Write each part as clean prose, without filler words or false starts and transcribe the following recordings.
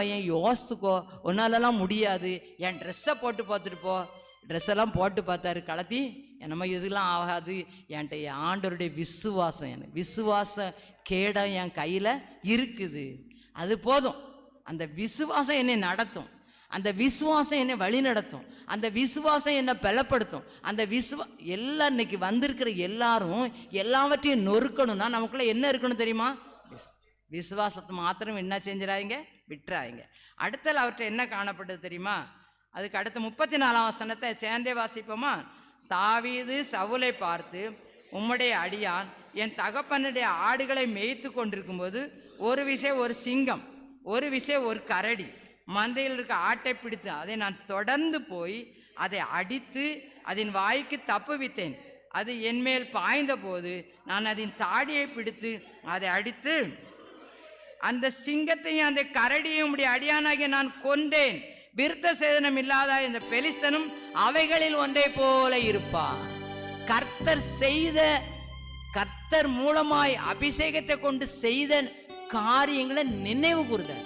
பையன் யோசித்துக்கோ, உன்னாலலாம் முடியாது, என் ட்ரெஸ்ஸை போட்டு பார்த்துட்டு போ. ட்ரெஸ்ஸெல்லாம் போட்டு பார்த்தாரு, கலத்தி என்னமோ இதெல்லாம் ஆகாது. என்கிட்ட ஆண்டவருடைய விசுவாசம், விசுவாச கேடம் என் கையில் இருக்குது, அது போதும். அந்த விசுவாசம் என்னை நடத்தும், அந்த விசுவாசம் என்னை வழி நடத்தும், அந்த விசுவாசம் என்னை பலப்படுத்தும். அந்த எல்லாம் இன்னைக்கு வந்திருக்கிற எல்லாரும் எல்லாவற்றையும் நொறுக்கணும்னா நமக்குள்ள என்ன இருக்கணும் தெரியுமா? விசுவாசத்தை மாத்திரம் என்ன செஞ்சிடாதீங்க, விட்டுறாதீங்க. அடுத்தது அவர்கிட்ட என்ன காணப்பட்டது தெரியுமா? அதுக்கு அடுத்த 34ஆம் வசனத்தை சேர்ந்தே வாசிப்போமா? தாவீது சவுலை பார்த்து, உம்முடைய அடியான் என் தகப்பனுடைய ஆடுகளை மேய்த்து கொண்டிருக்கும்போது ஒரு விஷயம் ஒரு சிங்கம், ஒரு விஷயம் ஒரு கரடி மந்தையில் இருக்க ஆட்டை பிடித்து அதை நான் தொடர்ந்து போய் அதை அடித்து அதன் வாய்க்கு தப்புவித்தேன். அது என்மேல் பாய்ந்த போது நான் அதன் தாடியை பிடித்து அதை அடித்து அந்த சிங்கத்தையும் அந்த கரடியும் உடைய அடியானாகிய நான் கொண்டேன். விருத்த சேதனம் இல்லாத இந்த பெலிஸ்தனும் அவைகளில் ஒன்றை போல இருப்பார். கர்த்தர் மூலமாய் அபிஷேகத்தை கொண்டு செய்த காரியங்களை நினைவு கூறுதல்.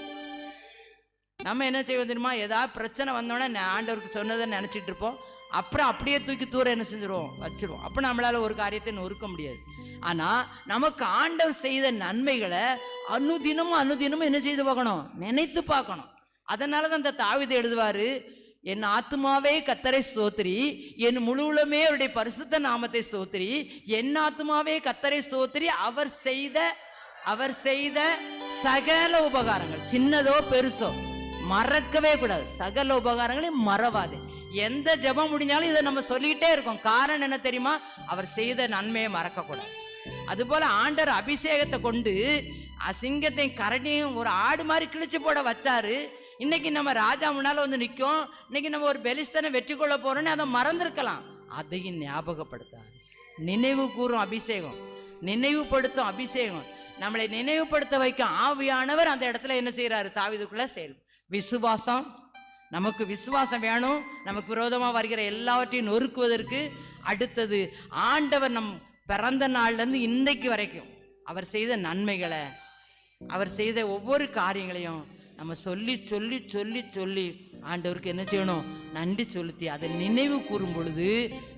நம்ம என்ன செய்வோம் தெரியுமா? ஏதாவது பிரச்சனை வந்தோடனே ஆண்டவருக்கு சொன்னதை நினைச்சிட்டு இருப்போம், அப்புறம் அப்படியே தூக்கி தூர என்ன செஞ்சிருவோம், வச்சிருவோம். அப்ப நம்மளால ஒரு காரியத்தை நொறுக்க முடியாது. ஆனா நமக்கு ஆண்டவர் செய்த நன்மைகளை அனுதினமும் என்ன செய்து பார்க்கணும், நினைத்து பார்க்கணும். அதனாலதான் அந்த தாவீது எழுதுவாரு, என் ஆத்துமாவே கர்த்தரை ஸ்தோத்திரி, என் முழுவலுமே அவருடைய பரிசுத்த நாமத்தை ஸ்தோத்திரி, என் ஆத்துமாவே கர்த்தரை ஸ்தோத்திரி, அவர் செய்த சகல உபகாரங்கள், சின்னதோ பெருசோ மறக்கவே கூடாது. சகல உபகாரங்களையும் மறவாது. எந்த ஜெபம் முடிஞ்சாலும் இதை நம்ம சொல்லிக்கிட்டே இருக்கோம். காரணம் என்ன தெரியுமா? அவர் செய்த நன்மையை மறக்க கூடாது. அதுபோல ஆண்டவர் அபிஷேகத்தை கொண்டு அசிங்கத்தையும் கரடியும் ஒரு ஆடு மாதிரி கிழிச்சு போட வச்சாரு. இன்னைக்கு நம்ம ராஜா முன்னால வந்து நிற்கும், இன்னைக்கு நம்ம ஒரு பெலிஸ்தனை வெற்றி கொள்ள போறோம்னு அதை மறந்துருக்கலாம். அதையும் ஞாபகப்படுத்தாரு. நினைவு கூறும் அபிஷேகம், நினைவுபடுத்தும் அபிஷேகம், நம்மளை நினைவுபடுத்த வைக்க ஆவியானவர் அந்த இடத்துல என்ன செய்யறாரு? தாவீதுக்குள்ள செயல். விசுவாசம், நமக்கு விசுவாசம் வேணும். நமக்கு விரோதமா வருகிற எல்லாவற்றையும் நொறுக்குவதற்கு. அடுத்தது ஆண்டவர் நம் பிறந்த நாள்ல இருந்து இன்னைக்கு வரைக்கும் அவர் செய்த நன்மைகளை, அவர் செய்த ஒவ்வொரு காரியங்களையும் நம்ம சொல்லி சொல்லி சொல்லி சொல்லி ஆண்டவருக்கு என்ன செய்யணும்? நன்றி செலுத்தி அதை நினைவு கூறும் பொழுது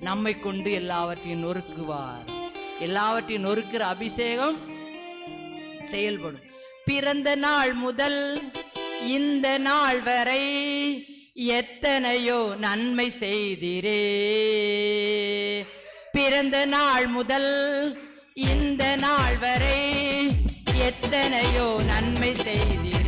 நம்மை கொண்டு எல்லாவற்றையும் நொறுக்குவார். எல்லாவற்றையும் நொறுக்கிற அபிஷேகம் செயல்படும். பிறந்த நாள் முதல் இந்த நாள் வரை எத்தனையோ நன்மை செய்திரே. பிறந்த நாள் முதல் இந்த நாள் வரை எத்தனையோ நன்மை செய்திரே.